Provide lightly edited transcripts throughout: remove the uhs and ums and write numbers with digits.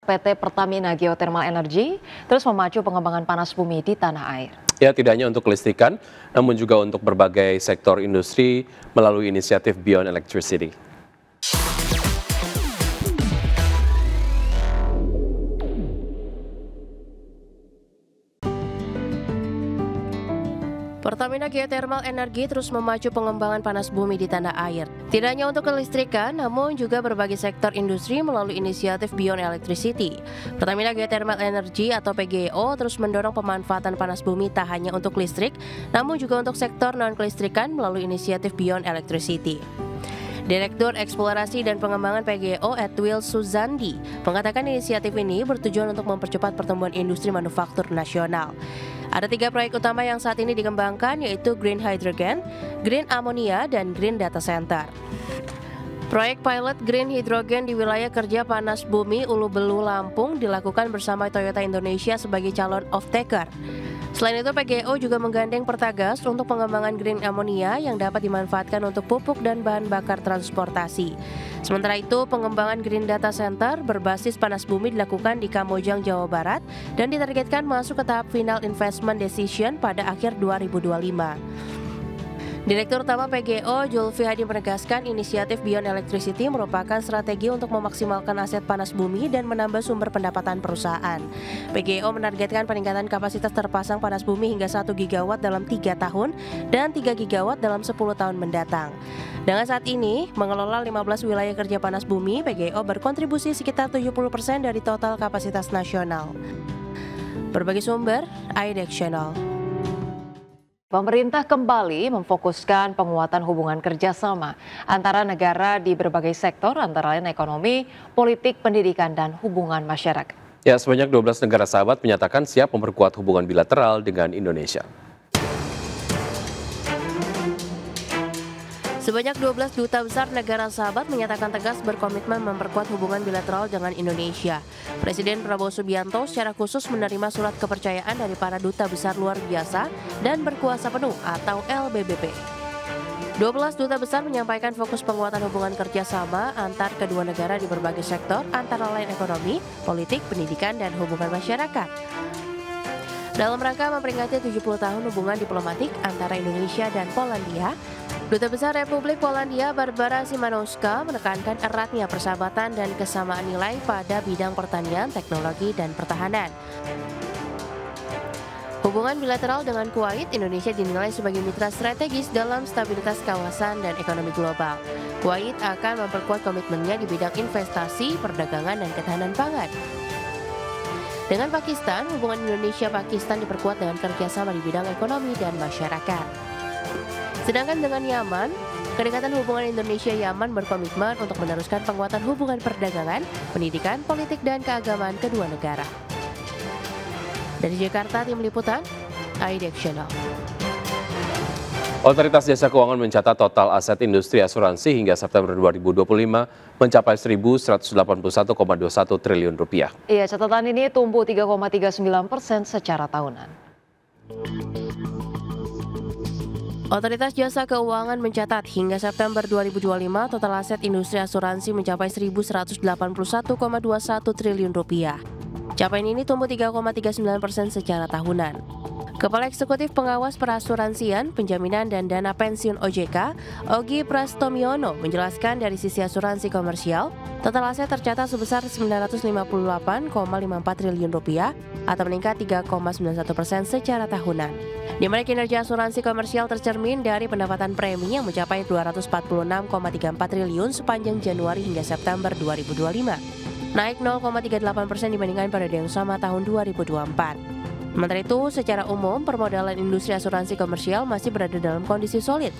PT Pertamina Geothermal Energy terus memacu pengembangan panas bumi di tanah air. Ya, tidak hanya untuk kelistrikan, namun juga untuk berbagai sektor industri melalui inisiatif Beyond Electricity. Pertamina Geothermal Energy terus memacu pengembangan panas bumi di tanah air. Tidak hanya untuk kelistrikan, namun juga berbagai sektor industri melalui inisiatif Beyond Electricity. Pertamina Geothermal Energy atau PGEO terus mendorong pemanfaatan panas bumi tak hanya untuk listrik, namun juga untuk sektor non-kelistrikan melalui inisiatif Beyond Electricity. Direktur Eksplorasi dan Pengembangan PGEO Edwil Suzandi mengatakan inisiatif ini bertujuan untuk mempercepat pertumbuhan industri manufaktur nasional. Ada 3 proyek utama yang saat ini dikembangkan, yaitu Green Hydrogen, Green Ammonia, dan Green Data Center. Proyek pilot Green Hydrogen di wilayah kerja panas bumi Ulu Belu, Lampung dilakukan bersama Toyota Indonesia sebagai calon off-taker. Selain itu, PGEO juga menggandeng Pertagas untuk pengembangan Green Ammonia yang dapat dimanfaatkan untuk pupuk dan bahan bakar transportasi. Sementara itu, pengembangan Green Data Center berbasis panas bumi dilakukan di Kamojang, Jawa Barat dan ditargetkan masuk ke tahap Final Investment Decision pada akhir 2025. Direktur Utama PGEO Julfi Hadi menegaskan inisiatif Beyond Electricity merupakan strategi untuk memaksimalkan aset panas bumi dan menambah sumber pendapatan perusahaan. PGEO menargetkan peningkatan kapasitas terpasang panas bumi hingga 1 gigawatt dalam 3 tahun dan 3 gigawatt dalam 10 tahun mendatang. Dengan saat ini, mengelola 15 wilayah kerja panas bumi, PGEO berkontribusi sekitar 70% dari total kapasitas nasional. Berbagai sumber, IDEX Channel. Pemerintah kembali memfokuskan penguatan hubungan kerjasama antara negara di berbagai sektor, antara lain ekonomi, politik, pendidikan, dan hubungan masyarakat. Ya, sebanyak 12 negara sahabat menyatakan siap memperkuat hubungan bilateral dengan Indonesia. Sebanyak 12 duta besar negara sahabat menyatakan tegas berkomitmen memperkuat hubungan bilateral dengan Indonesia. Presiden Prabowo Subianto secara khusus menerima surat kepercayaan dari para duta besar luar biasa dan berkuasa penuh atau LBBP. 12 duta besar menyampaikan fokus penguatan hubungan kerjasama antar kedua negara di berbagai sektor, antara lain ekonomi, politik, pendidikan, dan hubungan masyarakat. Dalam rangka memperingati 70 tahun hubungan diplomatik antara Indonesia dan Polandia, Duta Besar Republik Polandia Barbara Szymanowska menekankan eratnya persahabatan dan kesamaan nilai pada bidang pertanian, teknologi, dan pertahanan. Hubungan bilateral dengan Kuwait, Indonesia dinilai sebagai mitra strategis dalam stabilitas kawasan dan ekonomi global. Kuwait akan memperkuat komitmennya di bidang investasi, perdagangan, dan ketahanan pangan. Dengan Pakistan, hubungan Indonesia-Pakistan diperkuat dengan kerjasama di bidang ekonomi dan masyarakat. Sedangkan dengan Yaman, kedekatan hubungan Indonesia-Yaman berkomitmen untuk meneruskan penguatan hubungan perdagangan, pendidikan, politik, dan keagamaan kedua negara. Dari Jakarta, Tim Liputan, IDEX Channel. Otoritas Jasa Keuangan mencatat total aset industri asuransi hingga September 2025 mencapai 1.181,21 triliun rupiah. Iya, catatan ini tumbuh 3,39% secara tahunan. Otoritas Jasa Keuangan mencatat hingga September 2025 total aset industri asuransi mencapai 1.181,21 triliun rupiah. Capaian ini tumbuh 3,39% secara tahunan. Kepala Eksekutif Pengawas Perasuransian, Penjaminan dan Dana Pensiun OJK, Ogi Prastomyono menjelaskan dari sisi asuransi komersial, total aset tercatat sebesar 958,54 triliun rupiah atau meningkat 3,91% secara tahunan. Di mana kinerja asuransi komersial tercermin dari pendapatan premi yang mencapai 246,34 triliun sepanjang Januari hingga September 2025, naik 0,38% dibandingkan periode yang sama tahun 2024. Sementara itu, secara umum, permodalan industri asuransi komersial masih berada dalam kondisi solid.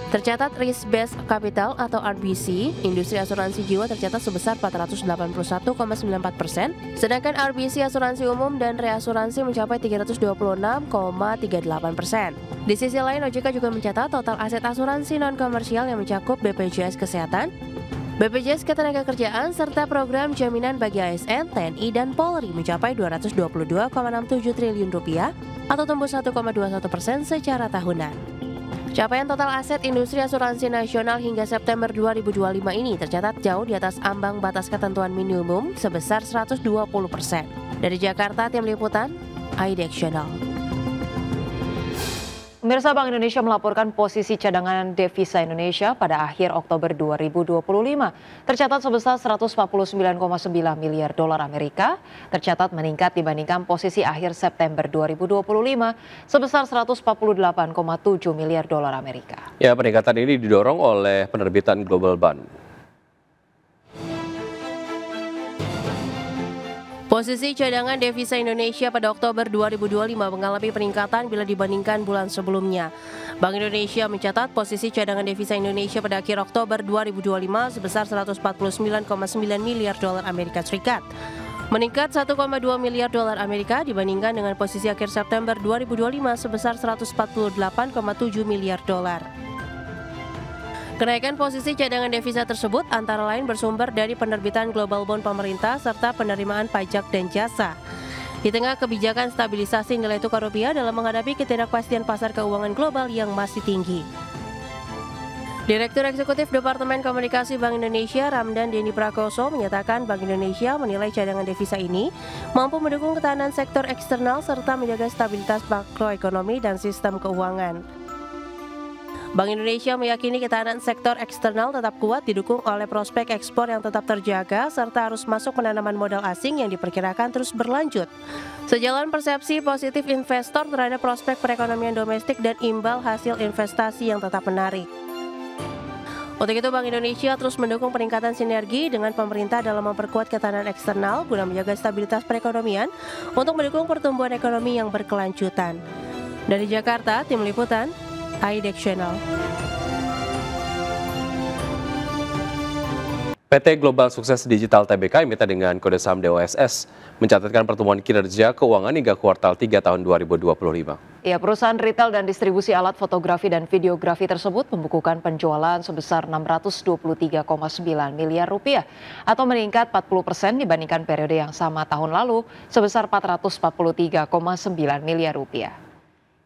Tercatat risk based capital atau RBC, industri asuransi jiwa tercatat sebesar 481,94%, sedangkan RBC asuransi umum dan reasuransi mencapai 326,38%. Di sisi lain, OJK juga mencatat total aset asuransi non-komersial yang mencakup BPJS Kesehatan, BPJS Ketenagakerjaan, serta program jaminan bagi ASN, TNI, dan Polri mencapai 222,67 triliun rupiah atau tumbuh 1,21% secara tahunan. Capaian total aset industri asuransi nasional hingga September 2025 ini tercatat jauh di atas ambang batas ketentuan minimum sebesar 120%. Dari Jakarta, tim liputan, IDX Channel. Pemirsa, Bank Indonesia melaporkan posisi cadangan devisa Indonesia pada akhir Oktober 2025 tercatat sebesar 149,9 miliar dolar Amerika, tercatat meningkat dibandingkan posisi akhir September 2025 sebesar 148,7 miliar dolar Amerika. Ya, peningkatan ini didorong oleh penerbitan Global Bond. Posisi cadangan devisa Indonesia pada Oktober 2025 mengalami peningkatan bila dibandingkan bulan sebelumnya. Bank Indonesia mencatat posisi cadangan devisa Indonesia pada akhir Oktober 2025 sebesar 149,9 miliar dolar Amerika Serikat. Meningkat 1,2 miliar dolar Amerika dibandingkan dengan posisi akhir September 2025 sebesar 148,7 miliar dolar. Kenaikan posisi cadangan devisa tersebut antara lain bersumber dari penerbitan Global Bond pemerintah serta penerimaan pajak dan jasa. Di tengah kebijakan stabilisasi nilai tukar rupiah dalam menghadapi ketidakpastian pasar keuangan global yang masih tinggi. Direktur Eksekutif Departemen Komunikasi Bank Indonesia Ramdan Denny Prakoso menyatakan Bank Indonesia menilai cadangan devisa ini mampu mendukung ketahanan sektor eksternal serta menjaga stabilitas makroekonomi dan sistem keuangan. Bank Indonesia meyakini ketahanan sektor eksternal tetap kuat didukung oleh prospek ekspor yang tetap terjaga serta arus masuk penanaman modal asing yang diperkirakan terus berlanjut. Sejalan persepsi positif investor terhadap prospek perekonomian domestik dan imbal hasil investasi yang tetap menarik. Untuk itu Bank Indonesia terus mendukung peningkatan sinergi dengan pemerintah dalam memperkuat ketahanan eksternal guna menjaga stabilitas perekonomian untuk mendukung pertumbuhan ekonomi yang berkelanjutan. Dari Jakarta, tim liputan IDX Channel. PT Global Sukses Digital Tbk emiten dengan kode saham DOSS mencatatkan pertumbuhan kinerja keuangan hingga kuartal 3 tahun 2025. Ya, perusahaan retail dan distribusi alat fotografi dan videografi tersebut membukukan penjualan sebesar 623,9 miliar rupiah atau meningkat 40% dibandingkan periode yang sama tahun lalu sebesar 443,9 miliar rupiah.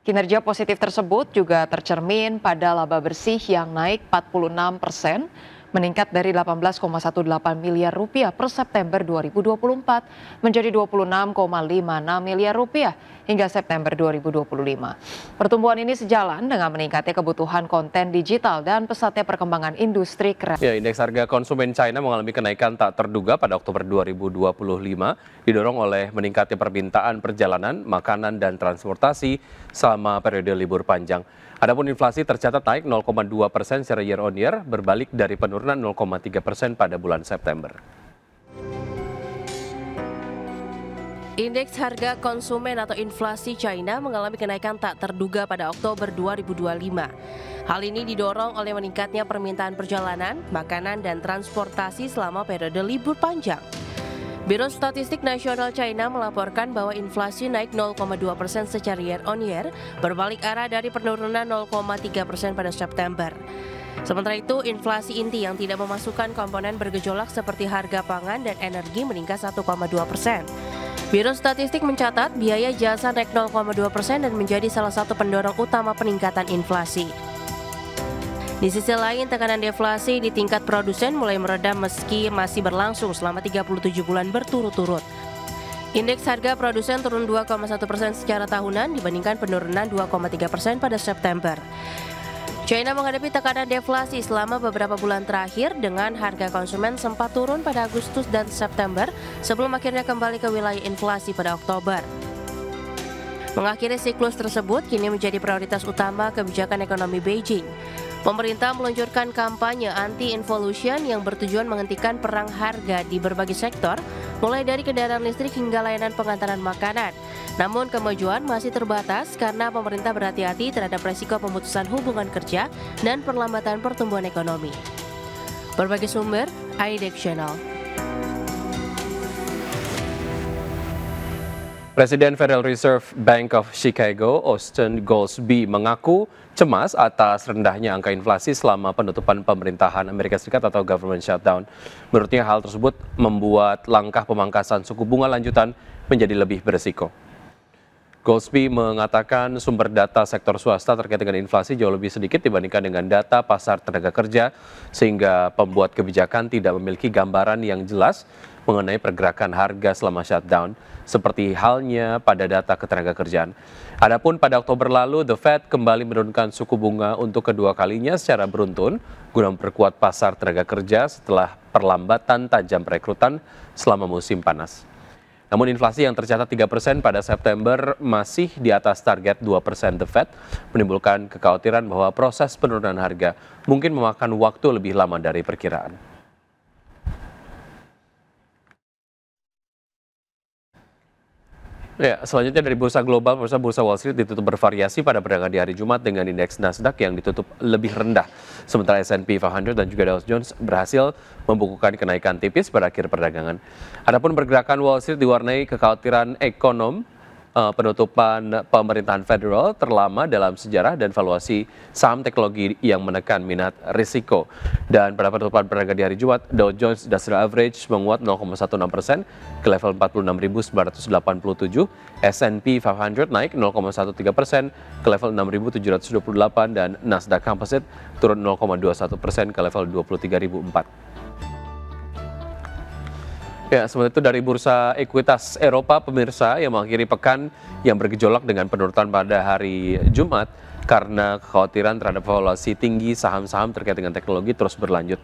Kinerja positif tersebut juga tercermin pada laba bersih yang naik 46%, meningkat dari 18,18 miliar rupiah per September 2024 menjadi 26,56 miliar rupiah hingga September 2025. Pertumbuhan ini sejalan dengan meningkatnya kebutuhan konten digital dan pesatnya perkembangan industri kreatif. Ya, indeks harga konsumen China mengalami kenaikan tak terduga pada Oktober 2025, didorong oleh meningkatnya permintaan perjalanan, makanan, dan transportasi selama periode libur panjang. Adapun inflasi tercatat naik 0,2% secara year on year, berbalik dari penurunan 0,3% pada bulan September. Indeks harga konsumen atau inflasi China mengalami kenaikan tak terduga pada Oktober 2025. Hal ini didorong oleh meningkatnya permintaan perjalanan, makanan, dan transportasi selama periode libur panjang. Biro Statistik Nasional China melaporkan bahwa inflasi naik 0,2% secara year on year, berbalik arah dari penurunan 0,3% pada September. Sementara itu, inflasi inti yang tidak memasukkan komponen bergejolak seperti harga pangan dan energi meningkat 1,2%. Biro Statistik mencatat biaya jasa naik 0,2% dan menjadi salah satu pendorong utama peningkatan inflasi. Di sisi lain, tekanan deflasi di tingkat produsen mulai meredam meski masih berlangsung selama 37 bulan berturut-turut. Indeks harga produsen turun 2,1% secara tahunan dibandingkan penurunan 2,3% pada September. China menghadapi tekanan deflasi selama beberapa bulan terakhir dengan harga konsumen sempat turun pada Agustus dan September sebelum akhirnya kembali ke wilayah inflasi pada Oktober. Mengakhiri siklus tersebut kini menjadi prioritas utama kebijakan ekonomi Beijing. Pemerintah meluncurkan kampanye anti-involution yang bertujuan menghentikan perang harga di berbagai sektor, mulai dari kendaraan listrik hingga layanan pengantaran makanan. Namun kemajuan masih terbatas karena pemerintah berhati-hati terhadap resiko pemutusan hubungan kerja dan perlambatan pertumbuhan ekonomi. Berbagai sumber, IDX Channel. Presiden Federal Reserve Bank of Chicago, Austin Goolsbee, mengaku cemas atas rendahnya angka inflasi selama penutupan pemerintahan Amerika Serikat atau government shutdown. Menurutnya hal tersebut membuat langkah pemangkasan suku bunga lanjutan menjadi lebih beresiko. Goldsby mengatakan sumber data sektor swasta terkait dengan inflasi jauh lebih sedikit dibandingkan dengan data pasar tenaga kerja, sehingga pembuat kebijakan tidak memiliki gambaran yang jelas mengenai pergerakan harga selama shutdown, seperti halnya pada data ketenaga kerjaan. Adapun pada Oktober lalu, The Fed kembali menurunkan suku bunga untuk kedua kalinya secara beruntun guna memperkuat pasar tenaga kerja setelah perlambatan tajam perekrutan selama musim panas. Namun inflasi yang tercatat 3% pada September masih di atas target 2% The Fed, menimbulkan kekhawatiran bahwa proses penurunan harga mungkin memakan waktu lebih lama dari perkiraan. Ya, selanjutnya dari bursa global, bursa Wall Street ditutup bervariasi pada perdagangan di hari Jumat dengan indeks Nasdaq yang ditutup lebih rendah. Sementara S&P 500 dan juga Dow Jones berhasil membukukan kenaikan tipis pada akhir perdagangan. Adapun pergerakan Wall Street diwarnai kekhawatiran penutupan pemerintahan federal terlama dalam sejarah dan valuasi saham teknologi yang menekan minat risiko. Dan pada penutupan perdagangan di hari Jumat, Dow Jones Industrial Average menguat 0,16% ke level 46.987, S&P 500 naik 0,13% ke level 6.728 dan Nasdaq Composite turun 0,21% ke level 23.004. Ya, sementara itu dari bursa ekuitas Eropa, pemirsa, yang mengakhiri pekan yang bergejolak dengan penurunan pada hari Jumat karena kekhawatiran terhadap valuasi tinggi saham-saham terkait dengan teknologi terus berlanjut.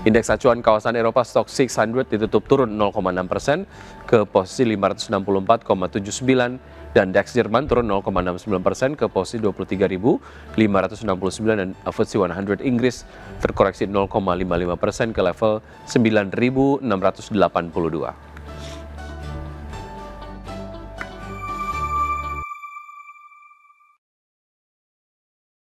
Indeks acuan kawasan Eropa Stoxx 600 ditutup turun 0,6% ke posisi 564,79 dan DAX Jerman turun 0,69% ke posisi 23.569 dan FTSE 100 Inggris terkoreksi 0,55% ke level 9.682.